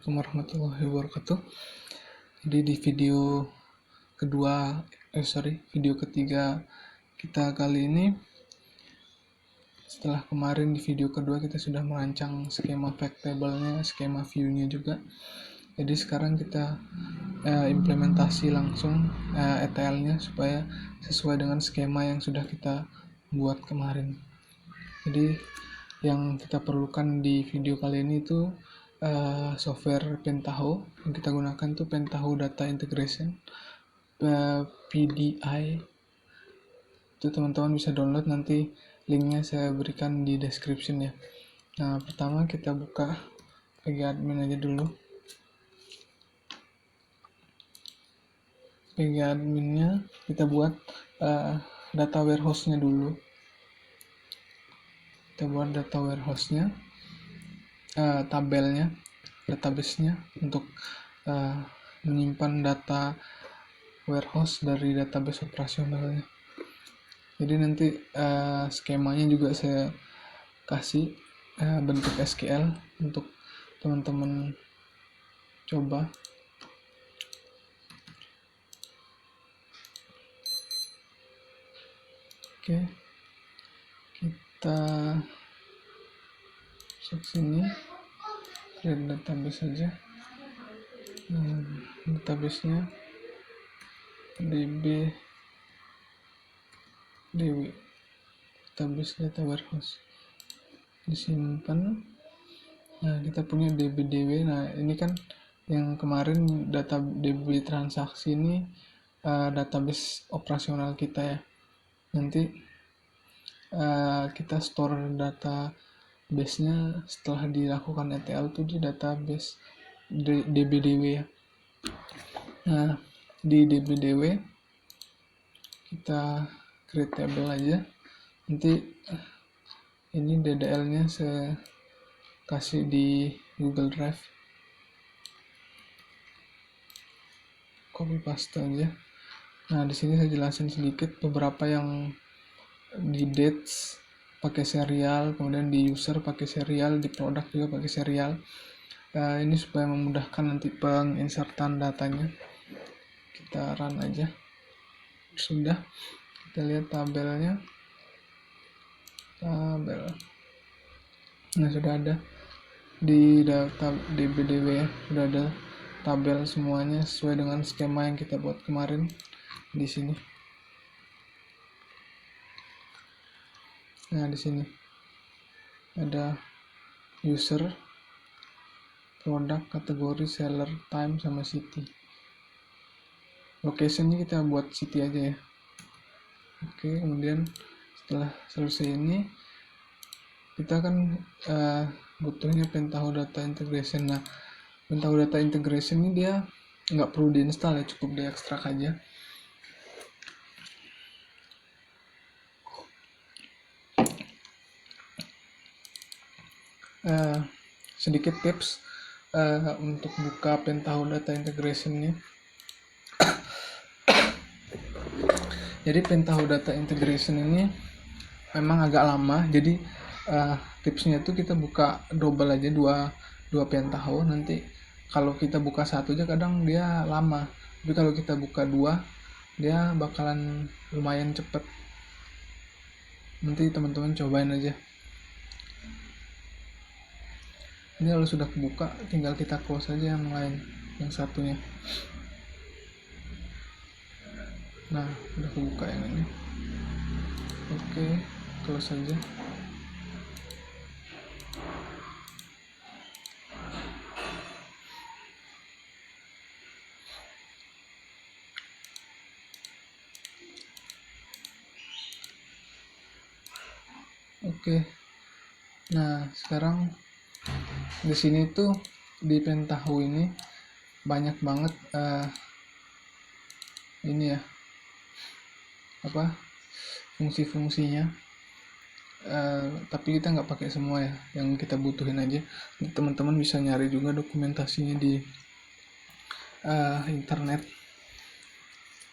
Assalamualaikum warahmatullahi wabarakatuh. Jadi di video ketiga kita kali ini, setelah kemarin di video kedua kita sudah merancang skema fact table-nya, skema view-nya juga. Jadi sekarang kita implementasi langsung ETL-nya supaya sesuai dengan skema yang sudah kita buat kemarin. Jadi yang kita perlukan di video kali ini itu software Pentaho. Yang kita gunakan tuh Pentaho Data Integration, PDI. Itu teman-teman bisa download, nanti linknya saya berikan di description ya. Nah, pertama kita buka PG admin aja dulu. PG adminnya kita buat data warehouse-nya dulu. Kita buat data warehouse-nya, tabelnya, database-nya untuk menyimpan data warehouse dari database operasionalnya. Jadi nanti skemanya juga saya kasih bentuk SQL untuk teman-teman coba. Oke, kita masuk sini, create database saja. Database-nya db database data warehouse, disimpan. Nah, kita punya dbdw. Nah, ini kan yang kemarin data db transaksi ini database operasional kita ya. Nanti kita store database-nya setelah dilakukan ETL tuh di database dbdw ya. Nah, di dbdw kita create table aja. Nanti ini DDL-nya saya kasih di Google Drive, copy paste aja. Nah, di sini saya jelasin sedikit beberapa yang di dates pakai serial, kemudian di user pakai serial, di produk juga pakai serial. Ini supaya memudahkan nanti penginsertan datanya. Kita run aja. Sudah, kita lihat tabelnya. Nah, sudah ada di data dbdw ya, sudah ada tabel semuanya sesuai dengan skema yang kita buat kemarin di sini. Nah, di sini ada user, produk, kategori, seller, time, sama city. Location-nya kita buat city aja ya. Oke, kemudian setelah selesai ini kita kan butuhnya Pentaho Data Integration. Nah, Pentaho Data Integration ini dia nggak perlu diinstal ya, cukup diekstrak aja. Sedikit tips untuk buka Pentaho Data Integration ini. Jadi Pentaho Data Integration ini memang agak lama, jadi tipsnya itu kita buka double aja, dua Pentaho. Nanti kalau kita buka satu aja kadang dia lama, tapi kalau kita buka dua dia bakalan lumayan cepet. Nanti teman-teman cobain aja. Ini kalau sudah kebuka tinggal kita close aja yang lain, yang satunya. Nah, udah kebuka yang ini. Oke, close aja. Oke. Nah, sekarang di sini tuh di Pentaho ini banyak banget ini ya, fungsi-fungsinya, tapi kita nggak pakai semua ya, yang kita butuhin aja. Teman-teman bisa nyari juga dokumentasinya di internet.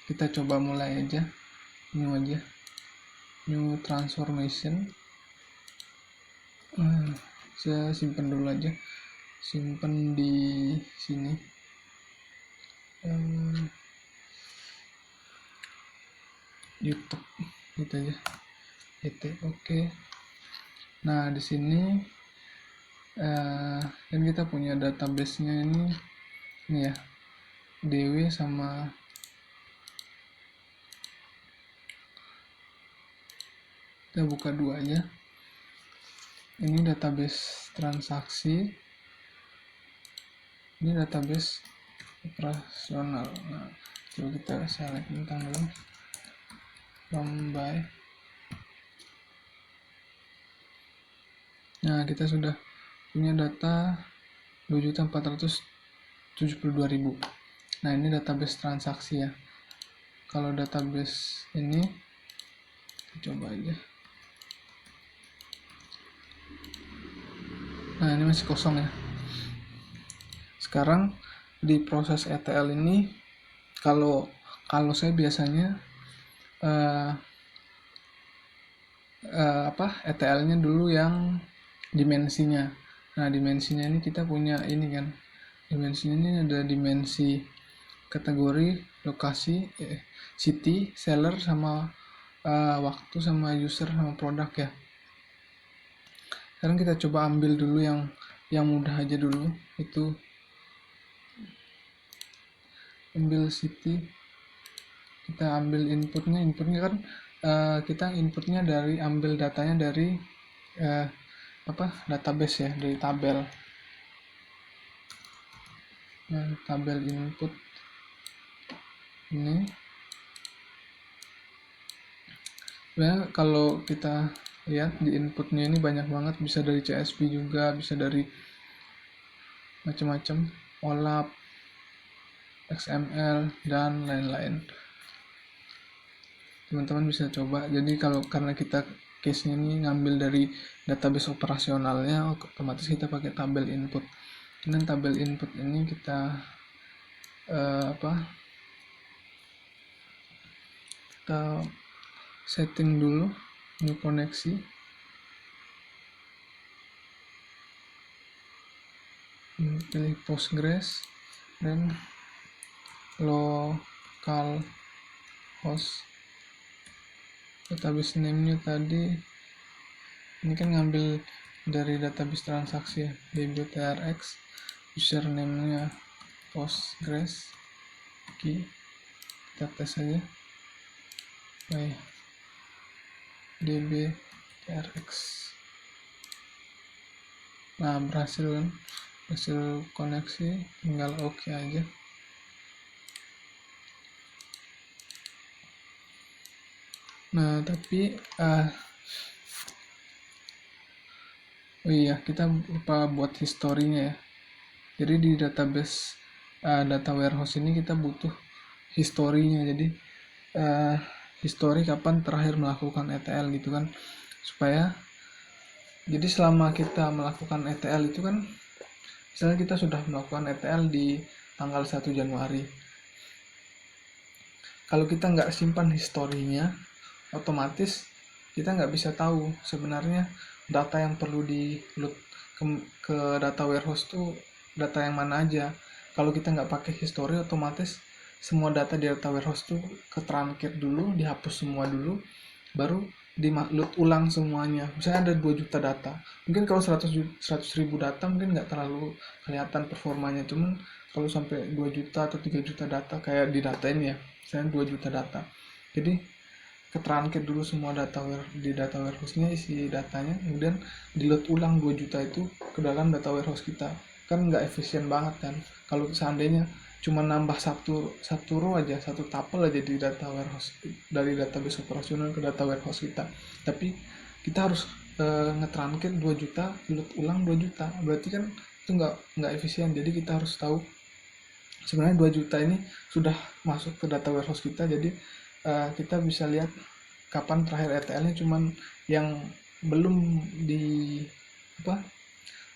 Kita coba mulai aja, new transformation. Saya simpan dulu aja. simpen di sini. YouTube gitu aja. Oke. Nah, di sini kan kita punya database-nya ini ya, DW sama kita buka dua aja. Ini database transaksi, ini database operasional. Nah, coba kita select tanggal from by. Nah, kita sudah punya data 2.472.000. Nah, ini database transaksi ya. Kalau database ini coba aja. Nah, ini masih kosong ya. Sekarang di proses ETL ini, kalau saya biasanya ETL-nya dulu yang dimensinya. Nah, dimensinya ini kita punya ini kan. Dimensinya ini ada dimensi kategori, lokasi, city, seller, sama waktu, sama user, sama produk ya. Sekarang kita coba ambil dulu yang mudah aja dulu. Itu ambil city, kita ambil inputnya kan kita inputnya dari, ambil datanya dari database ya, dari tabel. Nah, tabel input ini sebenarnya kalau kita lihat di inputnya ini banyak banget, bisa dari CSV juga, bisa dari macam-macam, OLAP, XML, dan lain-lain. Teman-teman bisa coba. Jadi karena kita case-nya ini ngambil dari database operasionalnya, otomatis kita pakai tabel input. Dan tabel input ini kita kita setting dulu, new koneksi, pilih Postgres, dan local host. Database name-nya tadi ini kan ngambil dari database transaksi ya, dbtrx, username-nya Postgres, key, kita tes aja, baik, dbtrx. Nah, berhasil kan, hasil koneksi, tinggal oke aja. Nah, tapi oh iya, kita lupa buat historinya ya. Jadi di database data warehouse ini kita butuh historinya. Jadi histori kapan terakhir melakukan ETL gitu kan, supaya jadi selama kita melakukan ETL itu kan, misalnya kita sudah melakukan ETL di tanggal 1 Januari, kalau kita nggak simpan historinya, otomatis kita nggak bisa tahu sebenarnya data yang perlu di load ke data warehouse tuh data yang mana aja. Kalau kita nggak pakai history, otomatis semua data di data warehouse tuh ketransfer dulu, dihapus semua dulu, baru di load ulang semuanya. Misalnya ada 2 juta data, mungkin kalau 100.000 data mungkin nggak terlalu kelihatan performanya, cuman kalau sampai 2 juta atau 3 juta data kayak di data ini ya, misalnya 2 juta data, jadi ketransfer dulu semua data di data warehouse-nya, isi datanya, kemudian di load ulang 2 juta itu ke dalam data warehouse kita. Kan nggak efisien banget kan kalau seandainya cuma nambah satu row aja, satu tuple aja di data warehouse, dari database operasional ke data warehouse kita. Tapi kita harus ngetransfer 2 juta, load ulang 2 juta, berarti kan itu nggak efisien. Jadi kita harus tahu sebenarnya 2 juta ini sudah masuk ke data warehouse kita. Jadi kita bisa lihat kapan terakhir ETL-nya, cuman yang belum di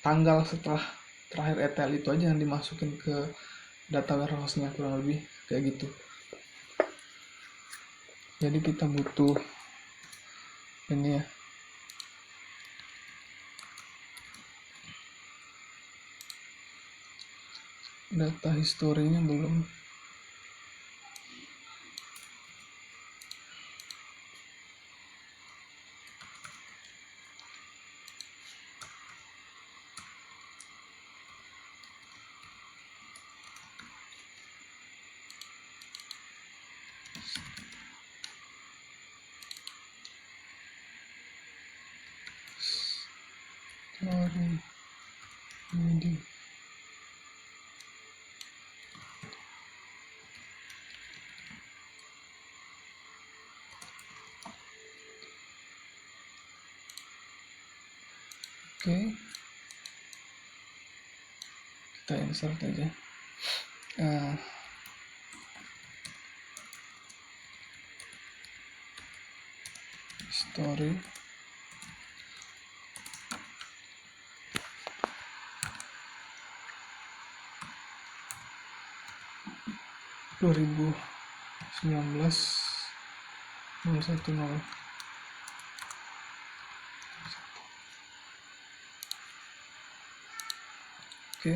tanggal setelah terakhir ETL itu aja yang dimasukin ke data warehouse-nya, kurang lebih kayak gitu. Jadi kita butuh ini ya, data historinya belum. Sorry, ini oke, kita insert aja. Story (2019) 010. Oke.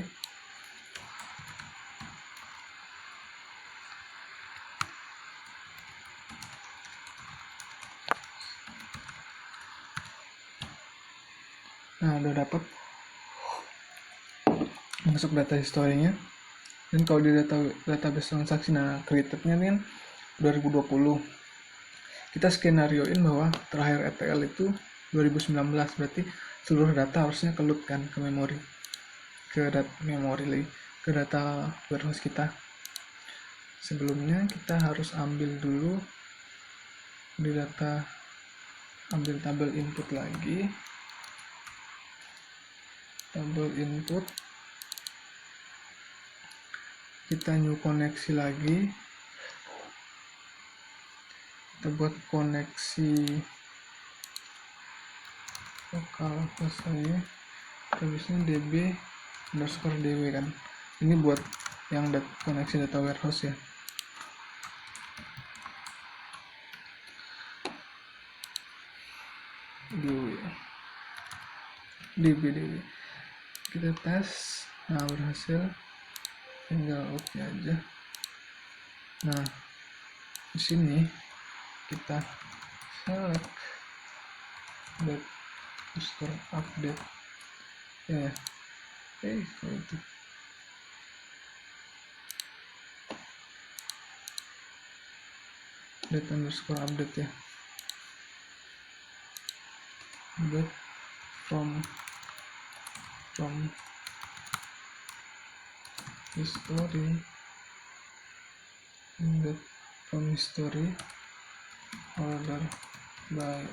Nah, udah dapat masuk data historinya. Dan kalau di database transaksi, nah created-nya ini kan 2020. Kita skenarioin bahwa terakhir ETL itu 2019, berarti seluruh data harusnya kelut kan ke memori, ke data warehouse kita. Sebelumnya kita harus ambil dulu di data, ambil tabel input lagi, tabel input, kita new koneksi lagi, kita buat koneksi lokal host aja, habisnya db_dw kan, ini buat yang koneksi data warehouse ya. db kita tes, nah berhasil, tinggal oke aja. Nah di sini kita select update ya, kalau itu date_update ya, update from history, update from history, order by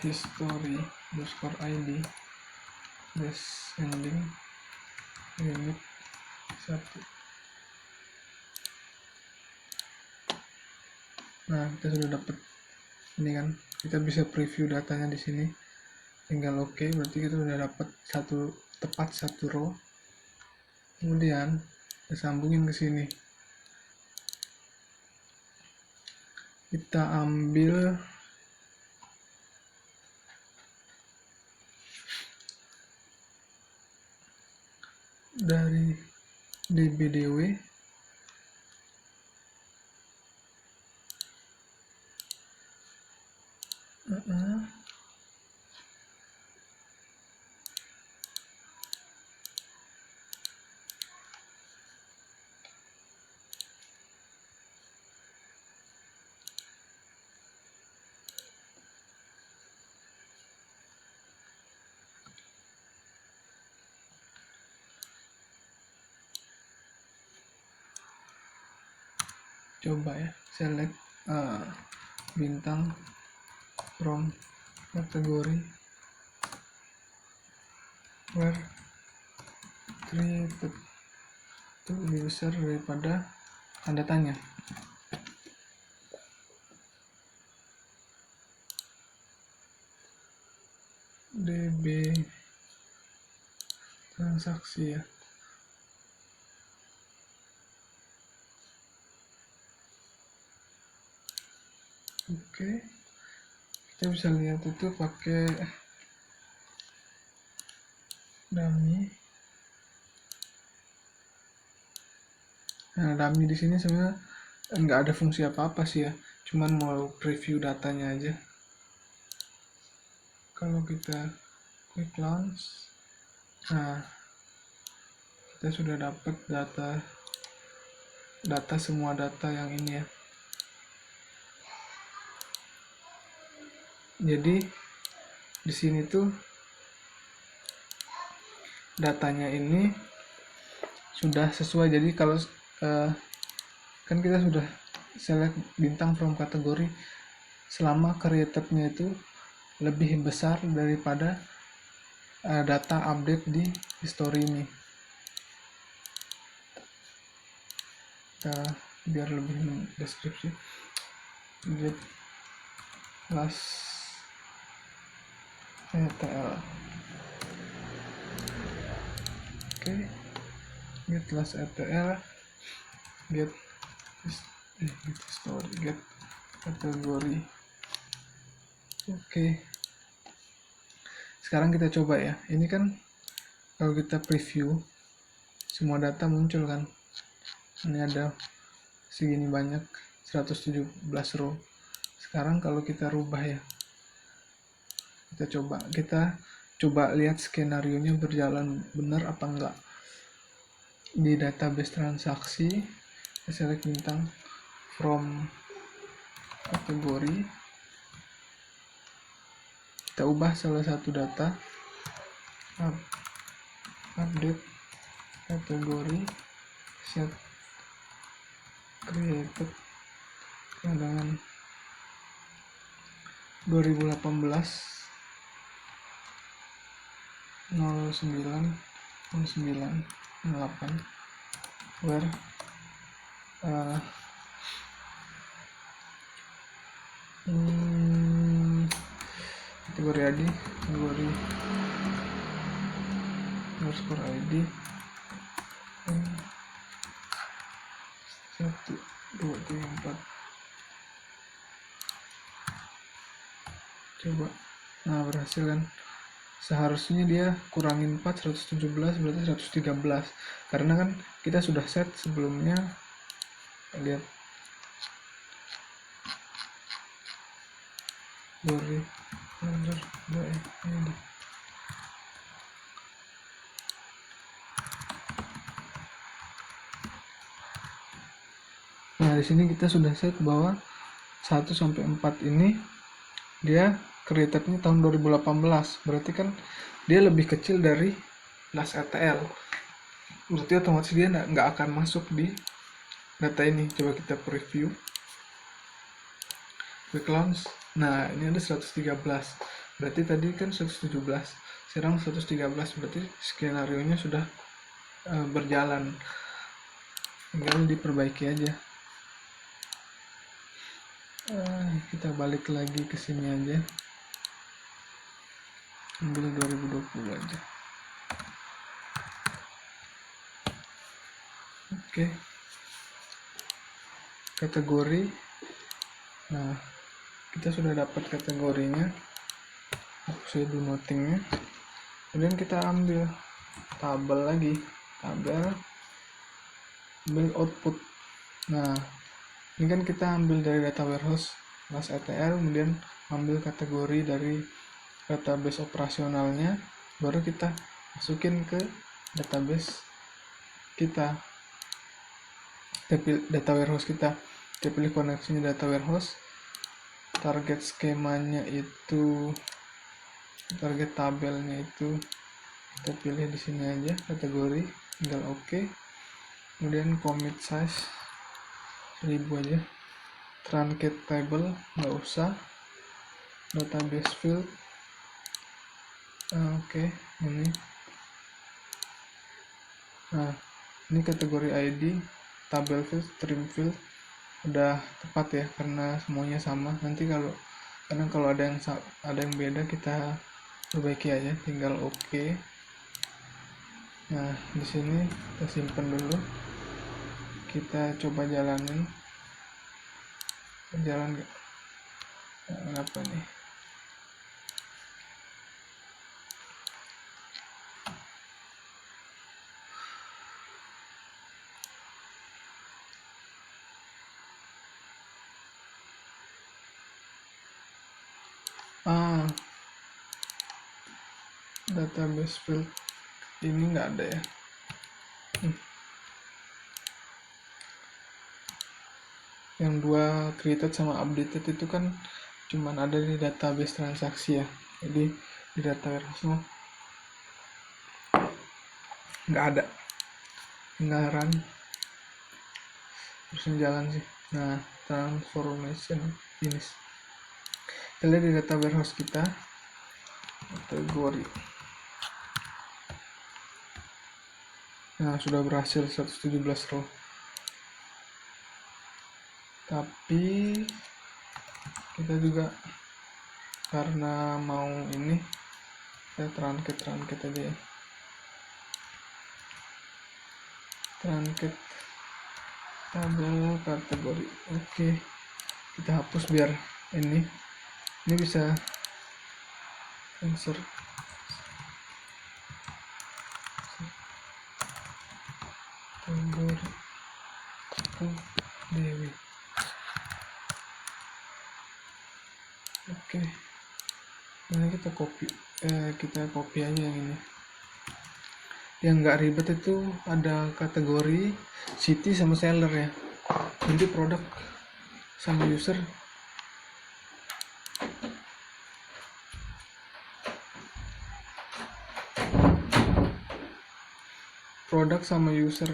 history_id descending unit 1. Nah, kita sudah dapat ini kan, kita bisa preview datanya di sini, tinggal oke, berarti kita sudah dapat tepat satu row. Kemudian kita sambungin ke sini, kita ambil dari dbdw, coba ya, select bintang from kategori where created itu lebih besar daripada tanda tanya. db transaksi ya, oke. Kita bisa lihat itu pakai dummy Nah, dummy di sini sebenarnya nggak ada fungsi apa-apa sih ya, cuman mau preview datanya aja. Kalau kita quick launch, nah kita sudah dapat data semua data yang ini ya. Jadi di sini tuh datanya ini sudah sesuai. Jadi kalau kan kita sudah select bintang from kategori selama created-nya itu lebih besar daripada data update di history ini. Kita biar lebih deskripsi, get last ETL. Oke, get last ETL, get history, get kategori. Oke, sekarang kita coba ya. Ini kan kalau kita preview semua data muncul kan. Ini ada segini banyak, 117 row. Sekarang kalau kita rubah ya, kita coba lihat skenario nya berjalan benar apa enggak. Di database transaksi, kita select bintang from kategori, kita ubah salah satu data, update kategori, set created dengan 2018 09 08 where kategori ID, kategori underscore ID 1 2 3 4. Coba, nah berhasil kan. Seharusnya dia kurangin 4, 117 berarti 113, karena kan kita sudah set sebelumnya. Lihat dari ini. Nah, di sini kita sudah set bahwa 1 sampai 4 ini dia created-nya tahun 2018. Berarti kan dia lebih kecil dari last ETL. Berarti otomatis dia nggak akan masuk di data ini. Coba kita preview. Quick launch. Nah, ini ada 113. Berarti tadi kan 117. Sekarang 113, berarti skenario-nya sudah berjalan. Tinggal diperbaiki aja. Kita balik lagi ke sini aja, ambil 2020 aja. Oke, kategori. Nah, kita sudah dapat kategorinya, hapus do nothing-nya. Kemudian kita ambil tabel lagi, tabel output. Nah, ini kan kita ambil dari data warehouse last ETL, kemudian ambil kategori dari database operasionalnya, baru kita masukin ke database kita, data warehouse kita. Kita pilih koneksinya data warehouse, target skemanya itu, target tabelnya itu kita pilih di sini aja, kategori, tinggal oke. Kemudian commit size 1000 aja, truncate table nggak usah, database field oke. Ini nah, ini kategori ID, tabel field, stream field udah tepat ya, karena semuanya sama. Nanti kalau ada yang beda, kita perbaiki aja, tinggal oke. Nah, di sini kita simpan dulu, kita coba jalanin. Jalan apa nih? ah database field ini nggak ada ya. Yang dua created sama updated itu kan cuman ada di database transaksi ya, jadi di data warehouse nggak ada, tinggal run terus jalan sih. Nah, transformation finish, kita lihat di data warehouse kita kategori. Nah, sudah berhasil 117 row, tapi kita juga karena mau ini kita truncat aja ya, truncat tabel kategori. Oke, kita hapus biar ini bisa insert kategori Dewi. Oke, ini kita copy aja yang ini. Yang nggak ribet itu ada kategori city sama seller ya, nanti produk sama user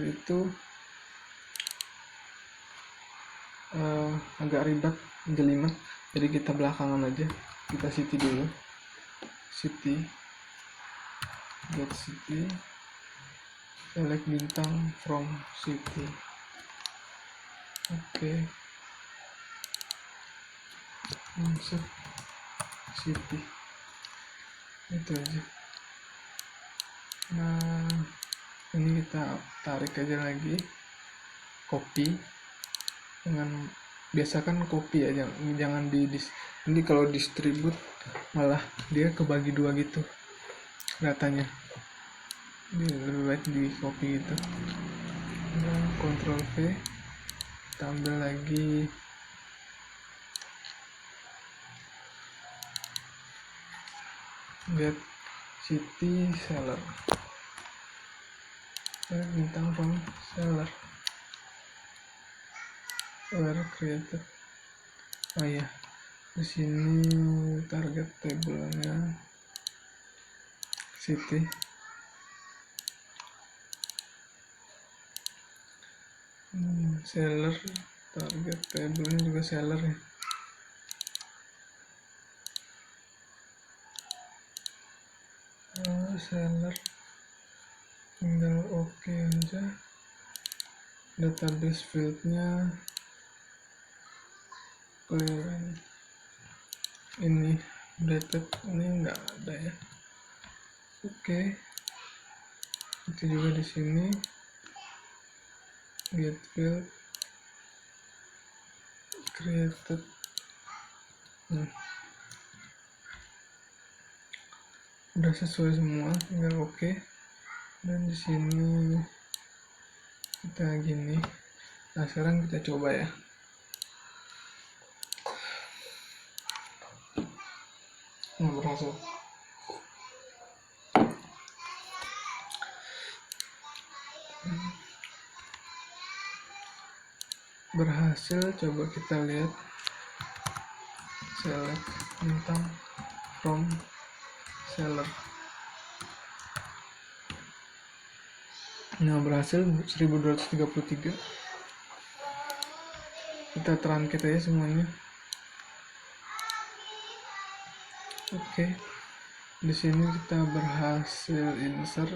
itu agak ribet, jelimet, jadi kita belakangan aja, kita city dulu, get city, select bintang from city. Oke, insert city, itu aja. Nah, ini kita tarik aja lagi, copy dengan biasa kan copy ya, jangan ini kalau distribute malah dia kebagi dua gitu datanya, ini lebih baik di copy gitu. Nah, Ctrl V, tambah lagi get city seller, bintang from seller where created. Oh iya, di sini target tabelnya city, seller, target tabelnya juga seller ya. Seller tinggal oke aja. Database fieldnya ini updated, ini enggak ada ya. Oke, itu juga di sini get field created. Udah sesuai semua, tinggal oke. Dan di sini kita gini. Nah, sekarang kita coba ya. Nah, berhasil, coba kita lihat, select bintang from seller. Nah, berhasil 1233. Kita truncat aja semuanya. Oke, di sini kita berhasil insert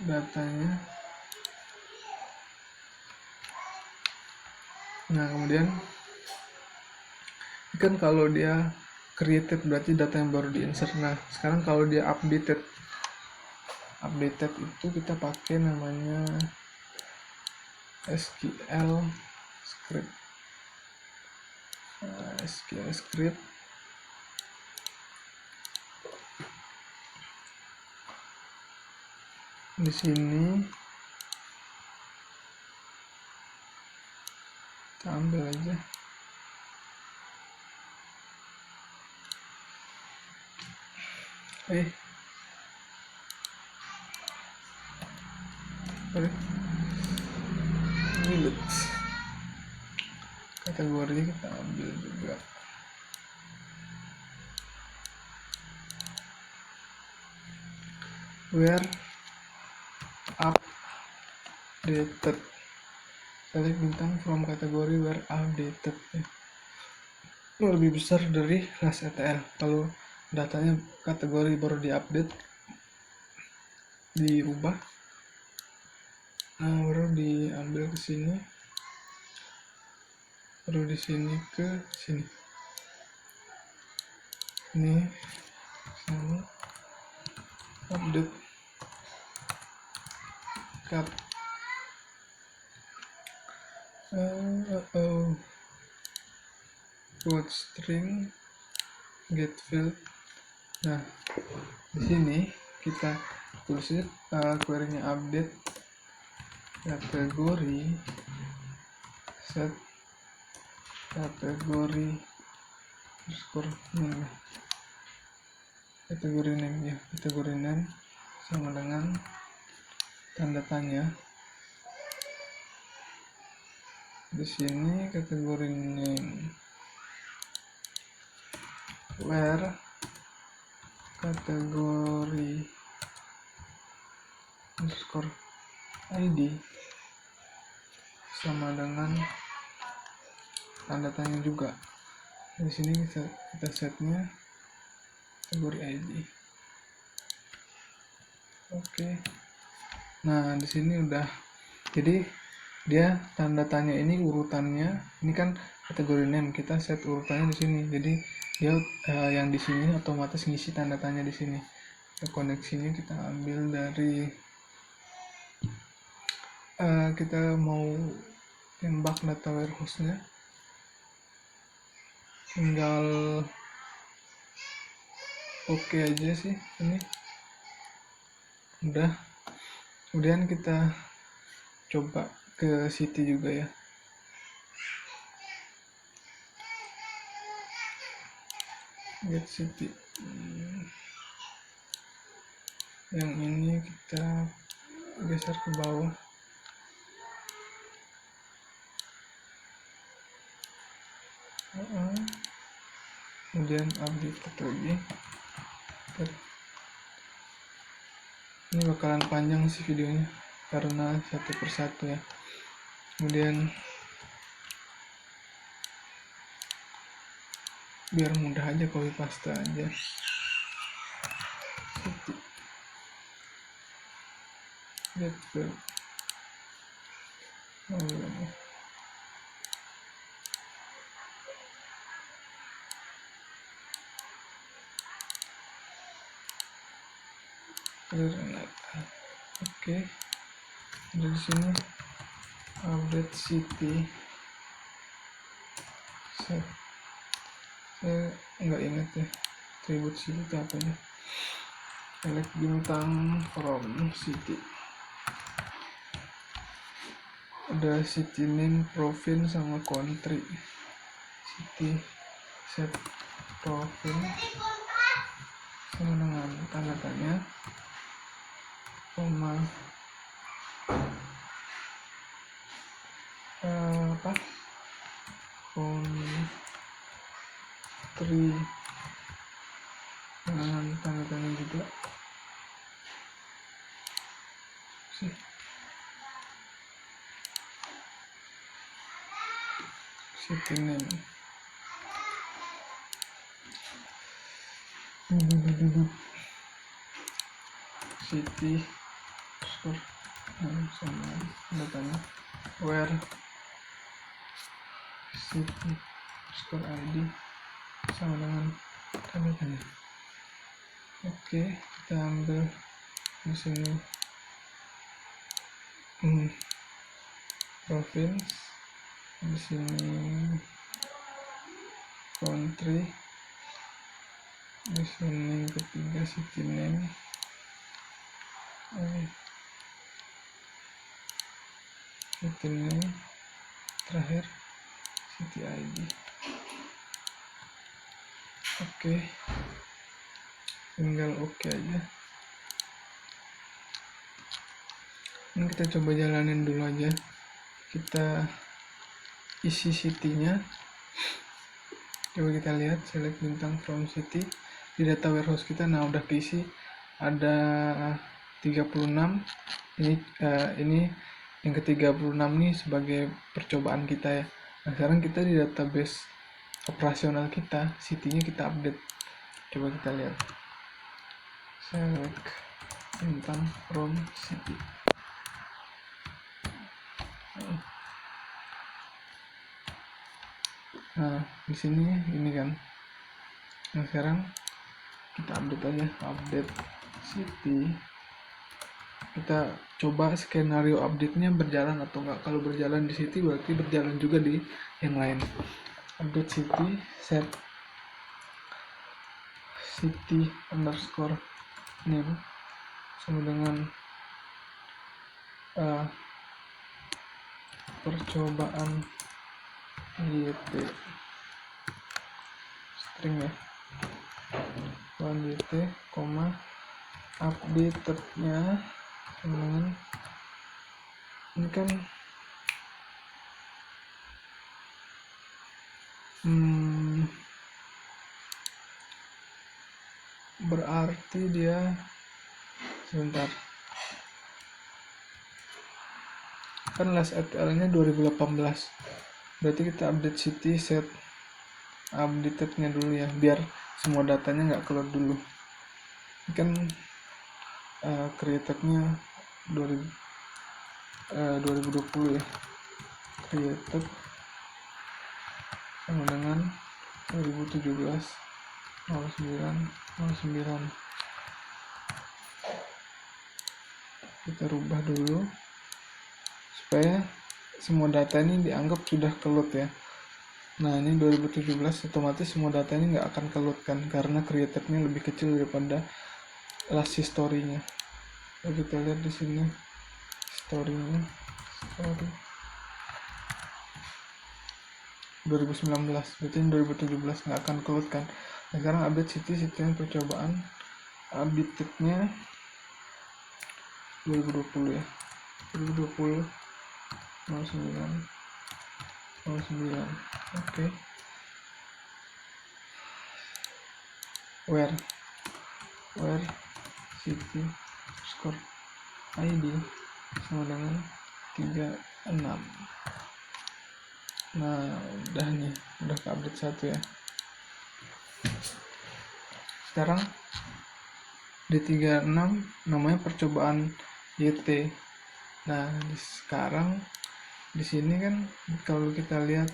datanya. Nah, kemudian kan kalau dia created berarti data yang baru di insert. Nah, sekarang kalau dia updated itu kita pakai namanya SQL script. SQL script di sini kita ambil aja eh ini kategori kita ambil juga where updated, select bintang from kategori where updated ya. Lebih besar dari class ETL. Kalau datanya kategori baru diupdate, dirubah, baru diambil ke sini, baru di sini ke sini, ini sini update cut quote string get field. Nah, di sini kita tulisnya query-nya update kategori set kategori underscore name, kategori name ya, kategori name sama dengan tanda tanya. Di sini kategori name where kategori underscore ID sama dengan tanda tanya juga. Di sini kita setnya kategori ID. Oke. Nah, di sini udah. Jadi dia tanda tanya ini urutannya, ini kan kategori name, kita set urutannya di sini. Jadi dia yang di sini otomatis ngisi tanda tanya di sini. Koneksinya kita ambil dari kita mau tembak data warehouse-nya, tinggal oke aja sih ini udah. Kemudian kita coba ke city juga ya. Get city. Yang ini kita geser ke bawah. Kemudian update lagi. Ini bakalan panjang sih videonya karena satu persatu ya. Kemudian biar mudah aja copy paste aja. Gitu. Oke. Dari sini update city. Saya nggak ingat ya atribut city itu apa ya. Select bintang from city. Ada city name, province sama country. City set province sama dengan tanda tanya, koma country dengan tanda tanya juga sih. City name city sama datanya where city ID sama dengan tanda tanya. Oke, kita ambil di sini province, di sini country, di sini ketiga city name, city name, terakhir city ID. Oke, tinggal oke aja. Ini kita coba jalanin dulu aja, kita isi city-nya. Coba kita lihat, select bintang from city di data warehouse kita. Nah, udah keisi, ada 36. Ini yang ke-36 nih sebagai percobaan kita ya. Nah, sekarang kita di database operasional kita, city-nya kita update. Coba kita lihat, select bintang from city. Nah, di sini ini kan. Nah, sekarang kita update aja, update city. Kita coba skenario update-nya berjalan atau enggak. Kalau berjalan di city berarti berjalan juga di yang lain. Update city, set city underscore name sama dengan percobaan YT string ya, YT, updated-nya dengan ini kan berarti dia sebentar, kan last ETL-nya 2018, berarti kita update city set updated-nya dulu ya, biar semua datanya nggak keluar dulu. Ini kan created-nya 2020 ya, created sama dengan 2017 09 kita rubah dulu supaya semua data ini dianggap sudah keload ya. Nah, ini 2017 otomatis semua data ini nggak akan keload kan, karena created-nya lebih kecil daripada last history-nya. Lalu kita lihat di sini story-nya, story 2019, berarti 2017 nggak akan keload kan. Nah, sekarang update city yang percobaan, update-nya 2020 ya, 2020 09 oke. Where city score ID sama dengan 36. Nah, udah nih, udah ke update 1 ya. Sekarang di 36 namanya percobaan YT. Nah, sekarang di sini kan kalau kita lihat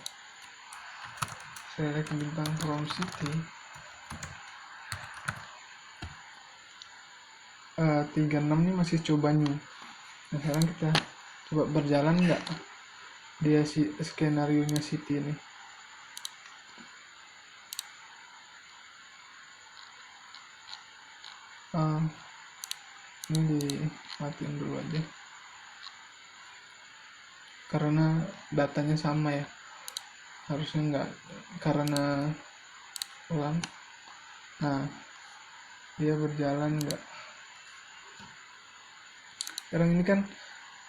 select bintang from city, 36 ini masih coba new. Nah, sekarang kita coba berjalan nggak dia skenario nya city ini. Ini dimatiin dulu aja karena datanya sama ya, harusnya nggak, karena ulang. Nah, dia berjalan nggak. Sekarang ini kan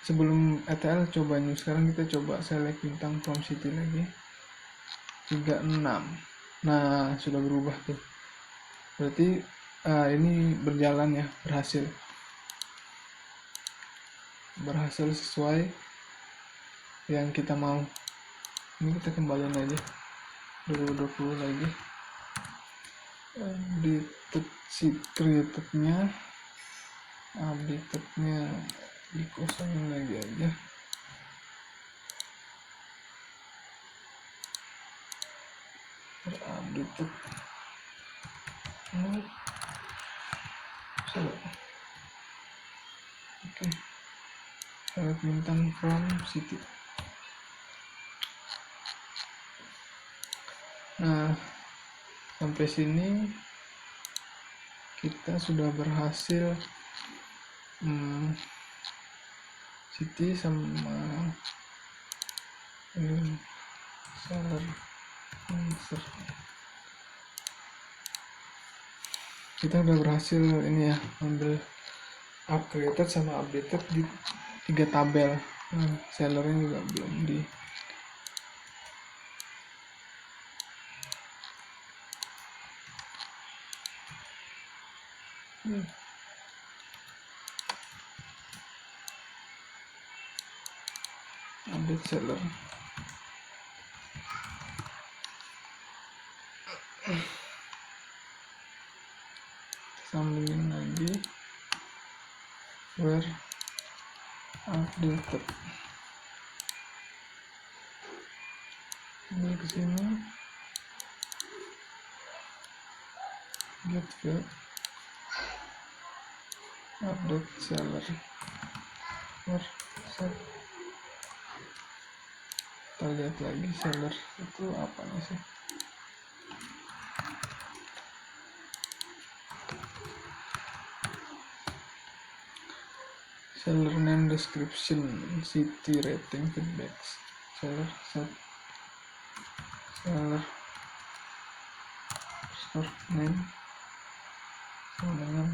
sebelum ETL coba new, sekarang kita coba select bintang from city lagi 36. Nah, sudah berubah tuh, berarti ini berjalan ya, berhasil sesuai yang kita mau. Ini kita kembaliin aja 2020 lagi, di created-nya updated-nya dikosongin lagi aja. Updated oke. Select bintang from city. Nah, sampai sini kita sudah berhasil city sama seller insert. kita udah berhasil ini ya, ambil upgraded sama updated di 3 tabel. Sellernya juga belum di update seller. Sambungin lagi where updated. Ini ke sini get field update seller where set. Kita lihat lagi seller itu apa nih sih. Seller name, description, city, rating, feedbacks. Seller set seller store name sama dengan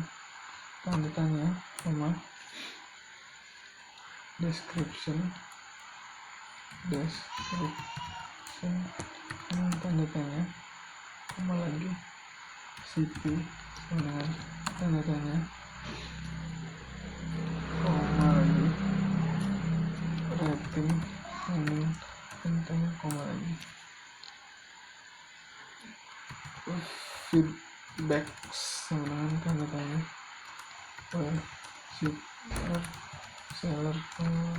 tanda tanya sama description sama tanda tanya sama lagi city sama dengan tanda tanya koma lagi rating sama tanda tanya koma lagi feedback sama dengan tanda tanya seller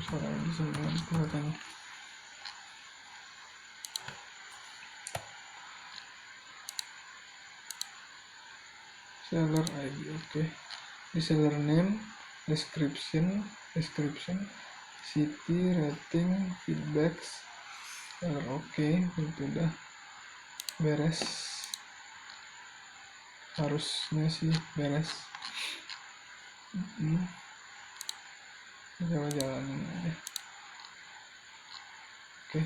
suara ini sama dengan tanda tanya. Seller ID oke. Di seller name, description, city, rating, feedbacks, seller oke. Itu udah beres, harusnya sih beres. Coba jalanin aja. Oke.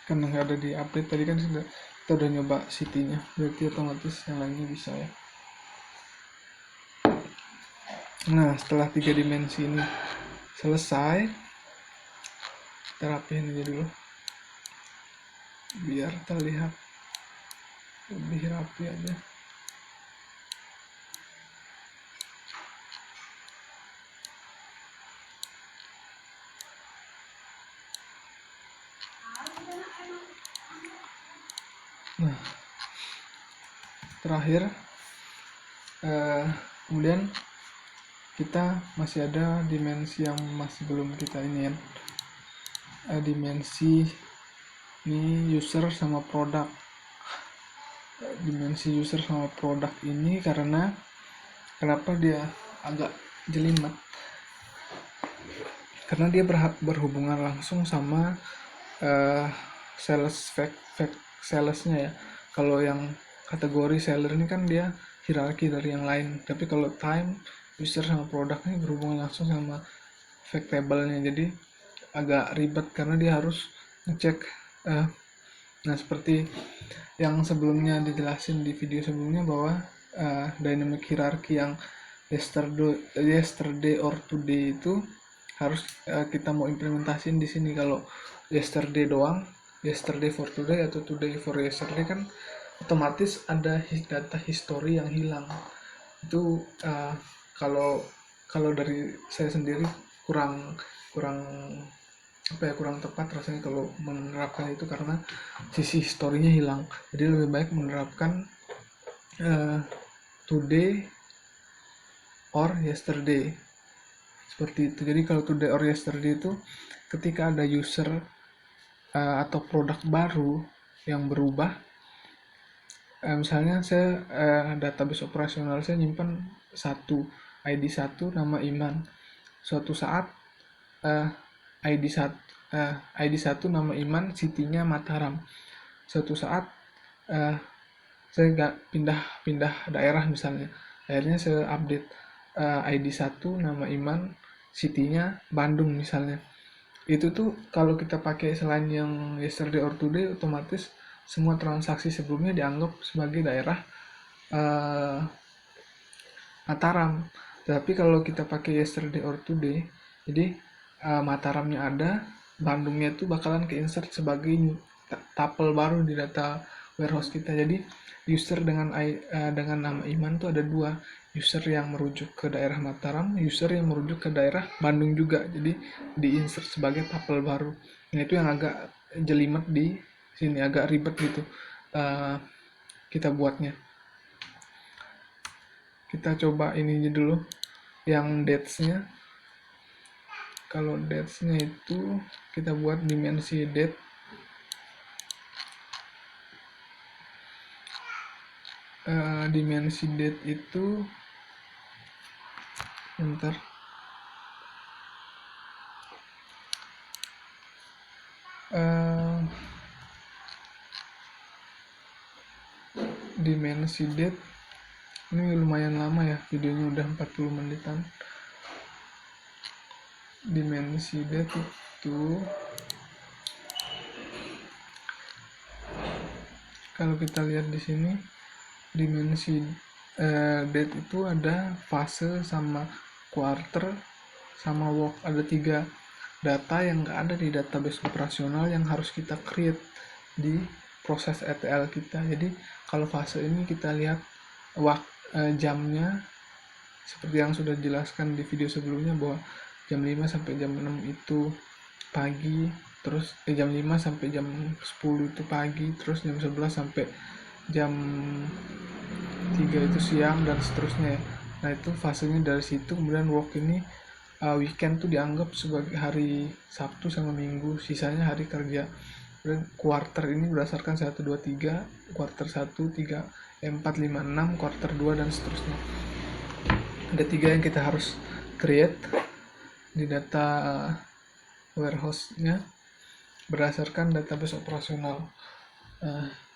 Karena nggak ada di update tadi kan kita udah nyoba city-nya, berarti otomatis yang lainnya bisa ya. Nah, setelah 3 dimensi ini selesai, kita rapihin aja dulu biar terlihat lebih rapi aja. Nah, terakhir kemudian kita masih ada dimensi yang masih belum kita ini ya, dimensi ini user sama produk. Dimensi user sama produk ini karena kenapa dia agak jelimet, karena dia berhubungan langsung sama salesnya ya. Kalau yang kategori seller ini kan dia hierarki dari yang lain, tapi kalau time, user sama produk ini berhubungan langsung sama fact table-nya, jadi agak ribet karena dia harus ngecek. Nah, seperti yang sebelumnya dijelasin di video sebelumnya bahwa dynamic hierarchy yang yesterday or today itu harus kita mau implementasiin di sini. Kalau yesterday doang, yesterday for today atau today for yesterday, kan otomatis ada data history yang hilang. Itu kalau dari saya sendiri kurang tepat rasanya kalau menerapkan itu, karena sisi historinya hilang. Jadi lebih baik menerapkan today or yesterday seperti itu. Jadi kalau today or yesterday itu ketika ada user atau produk baru yang berubah, misalnya saya database operasional saya nyimpan ID 1 nama Iman. Suatu saat ID 1 nama Iman, city-nya Mataram. Suatu saat saya nggak pindah daerah misalnya, akhirnya saya update ID 1 nama Iman, city-nya Bandung misalnya. Itu tuh kalau kita pakai selain yang yesterday or today, otomatis semua transaksi sebelumnya dianggap sebagai daerah Mataram. Tapi kalau kita pakai yesterday or today, jadi Mataramnya ada, Bandungnya itu bakalan ke-insert sebagai tuple baru di data warehouse kita. Jadi user dengan nama Iman tuh ada dua, user yang merujuk ke daerah Mataram, user yang merujuk ke daerah Bandung juga. Jadi di-insert sebagai tuple baru. Nah, itu yang agak jelimet di sini, agak ribet gitu kita buatnya. Kita coba ini dulu yang dates-nya. Kalau dates-nya itu kita buat dimensi date. Dimensi date itu bentar. Dimensi date ini lumayan lama ya, videonya udah 40 menitan. Dimensi date itu kalau kita lihat di sini, dimensi date itu ada fase sama quarter sama work. Ada 3 data yang nggak ada di database operasional yang harus kita create di proses ETL kita. Jadi kalau fase ini kita lihat jamnya seperti yang sudah dijelaskan di video sebelumnya, bahwa jam 5 sampai jam 6 itu pagi, terus jam 5 sampai jam 10 itu pagi, terus jam 11 sampai jam 3 itu siang, dan seterusnya. Nah, itu fasenya dari situ. Kemudian work ini weekend tuh dianggap sebagai hari Sabtu sama Minggu, sisanya hari kerja. Kemudian quarter ini berdasarkan 1, 2, 3, quarter 1, 3, 4, 5, 6, quarter 2, dan seterusnya. Ada 3 yang kita harus create di data warehouse-nya berdasarkan database operasional.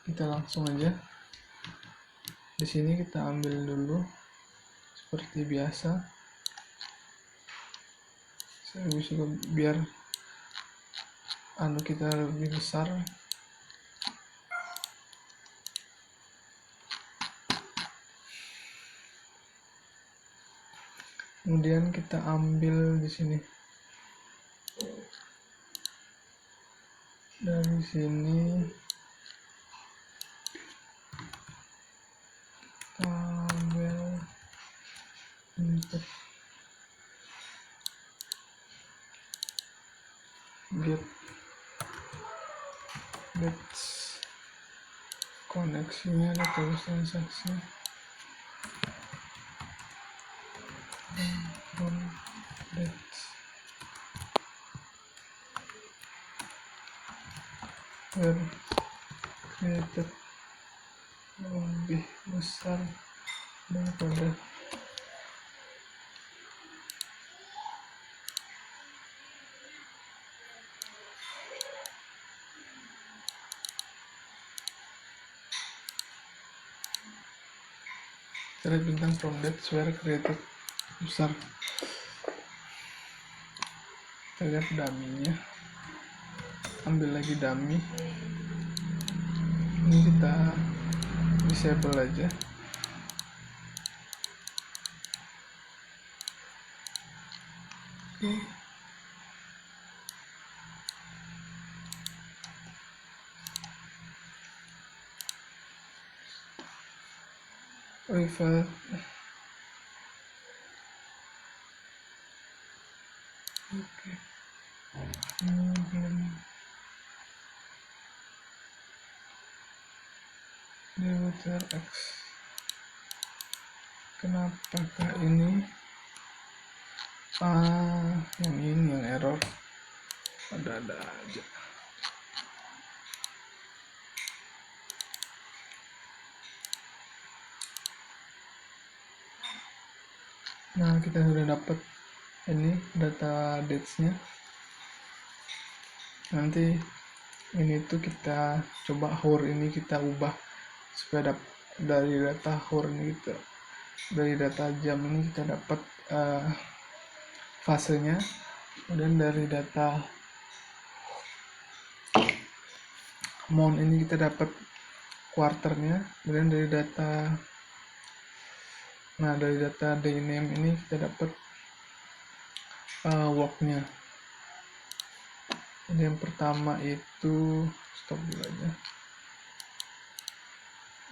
Kita langsung aja. Di sini kita ambil dulu seperti biasa. Saya bisa biar kita lebih besar. Kemudian kita ambil di sini. Dari sini kita ambil input get koneksinya, database transaksi created lebih besar daripada kita bintang from dates where created besar. Kita lihat dummy-nya, ambil lagi dummy ini, kita disable aja. Rival Dewater X. Kenapakah ini yang ini yang error? Ada aja. Nah, kita sudah dapat ini data dates-nya. Nanti ini tuh kita coba hour ini kita ubah supaya dari data hour ini dari data jam ini kita dapat fasenya. Kemudian dari data month ini kita dapat quarternya, kemudian dari data day name ini kita dapat worknya. Jadi yang pertama itu stop dulu aja,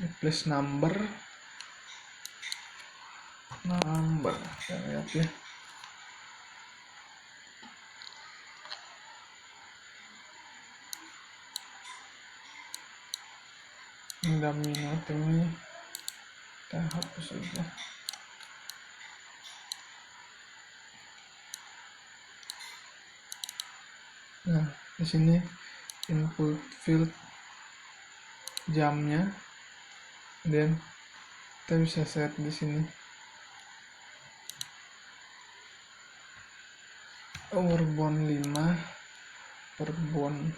replace number kita lihat ya. Dummy note ini kita hapus aja. Nah, di sini input field jamnya, dan kita bisa set di sini overbound 5 per bond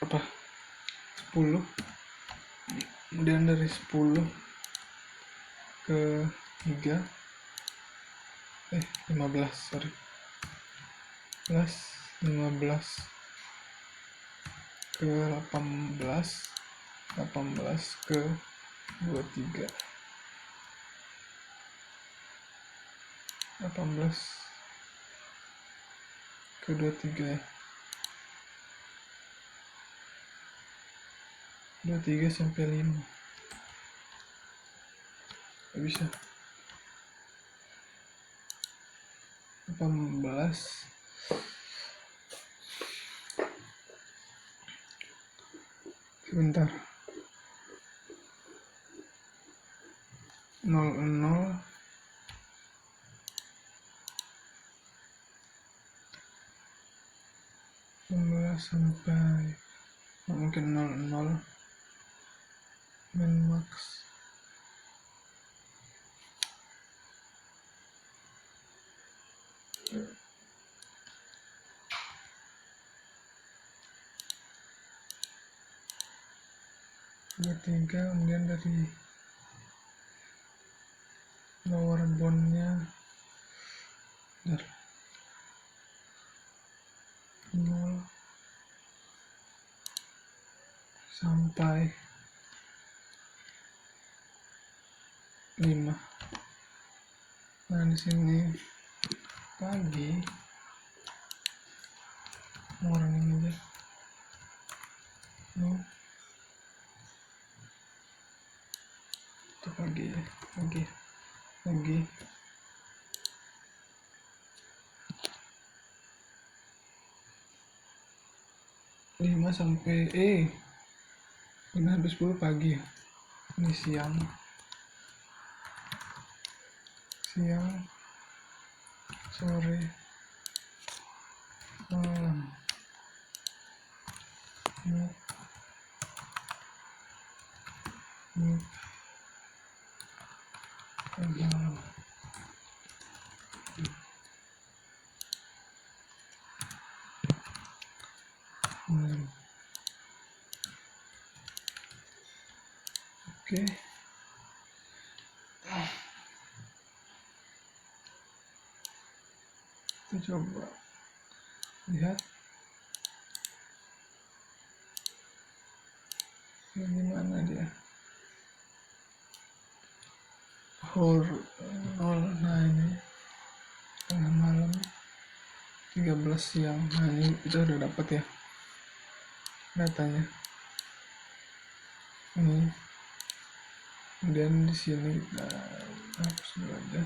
10, kemudian dari 10 ke 3 15 sorry 15 ke 18 ke 23 18 ke 23 ya, 23 sampai 5 nggak bisa. 18 sebentar 00 sampai mungkin 00 min max tiga, kemudian dari lower boundnya 0 sampai 5. Nah di sini pagi morning aja. Itu pagi ya, pagi 5 sampai ini habis 10 pagi ya. Ini siang sore malam malam. Oke. Kita coba lihat gimana dia. Nah ini tengah malam 13 siang. Nah ini kita udah dapat ya datanya ini. Kemudian di sini kita hapus dulu aja.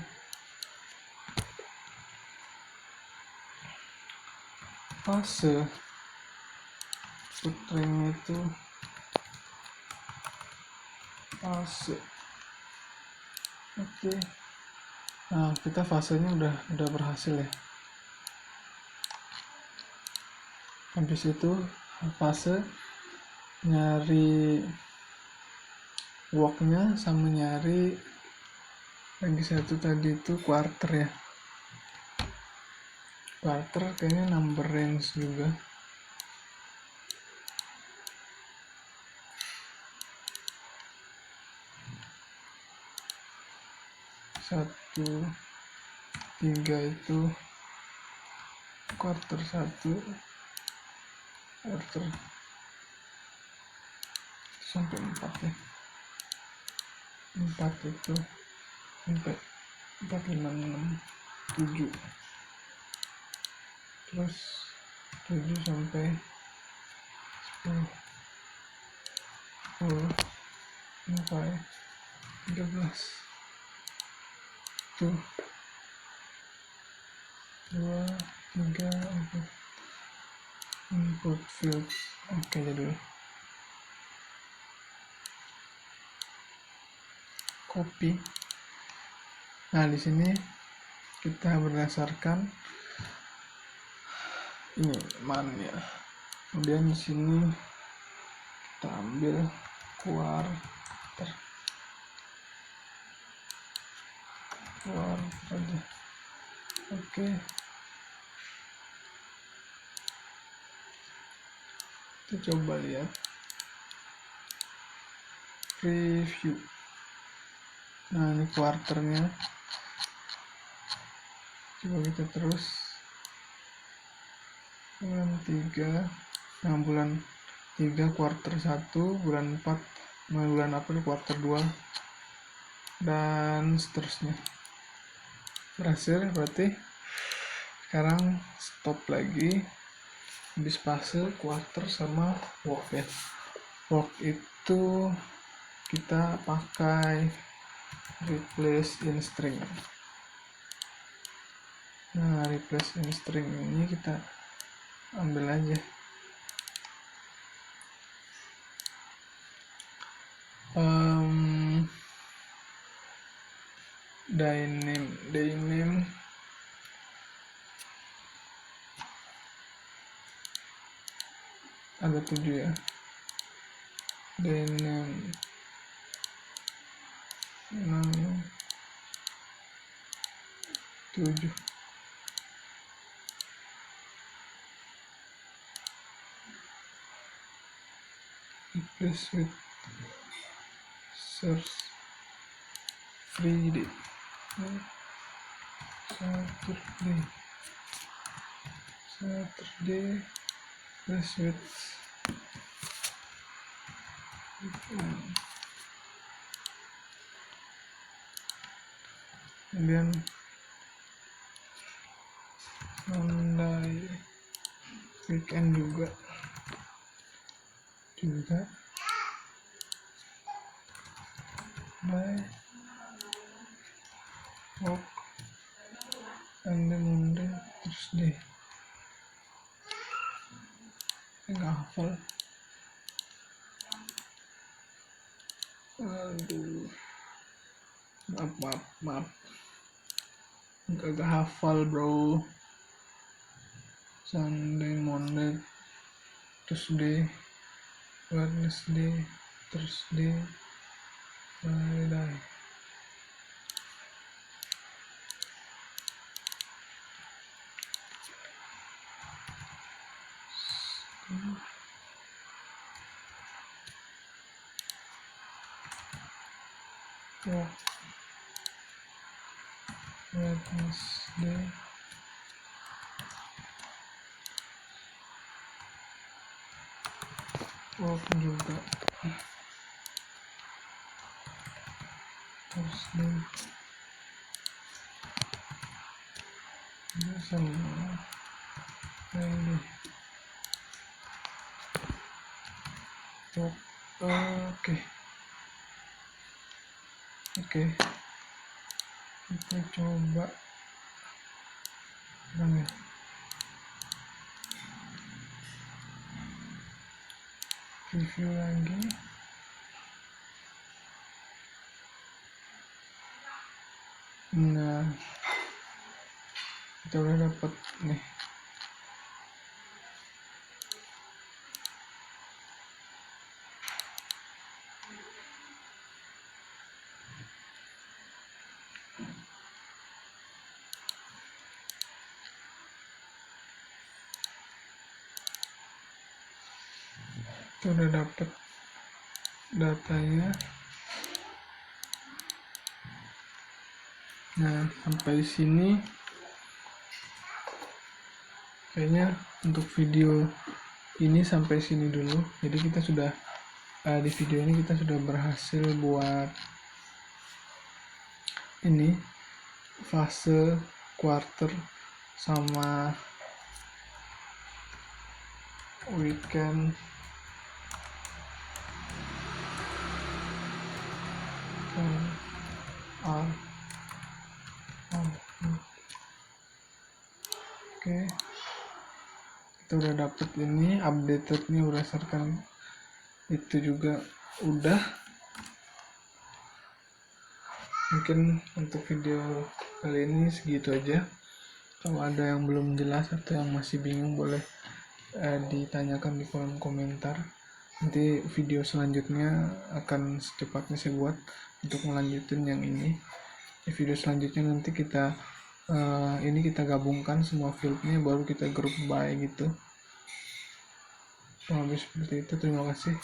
Fase putring itu fase. Oke. Nah kita fasenya udah berhasil ya. Habis itu fase nyari worknya sama nyari lagi satu tadi itu quarter ya. Quarter kayaknya number range juga. Satu 3 itu quarter 1, quarter sampai 4 ya, 4 itu sampai 4, 5, 6, 7, terus 7 sampai 10, 10 sampai 13, tuh 2, 3, 4, input field. Oke, jadi copy. Nah, di sini kita berdasarkan ini mana ya. Kemudian di sini kita ambil quarter aja. Oke. Kita coba lihat preview. Nah, ini quarternya. Coba kita terus bulan 3. Nah, bulan 3 quarter 1, bulan 4 bulan April quarter 2, dan seterusnya. Berhasil, berarti sekarang stop lagi. Habis fase quarter sama work ya. Work itu kita pakai replace in string. Nah, replace in string ini kita ambil aja. Dyname ada 7 ya. Dyname 6, 7. Replace with search Friday, Saturday, replace with kemudian Sunday, weekend juga by work, and then Monday, Thursday. Nggak hafal. Aduh, maaf, nggak hafal bro. Sunday, Monday, Tuesday, Wednesday, Thursday, Friday. Wednesday, juga Thursday sama Friday. Oke. Kita coba review lagi. Nah, kita udah dapat nih. Kita udah dapat datanya. Nah, sampai sini kayaknya untuk video ini sampai sini dulu. Jadi kita sudah di video ini kita sudah berhasil buat ini fase, quarter, sama weekend, oke, kita udah dapet ini updatednya berdasarkan itu juga udah. Mungkin untuk video kali ini segitu aja. Kalau ada yang belum jelas atau yang masih bingung boleh ditanyakan di kolom komentar. Nanti video selanjutnya akan secepatnya saya buat untuk melanjutin yang ini. Di video selanjutnya nanti kita ini kita gabungkan semua fieldnya, baru kita group by gitu. Lebih seperti itu. Terima kasih.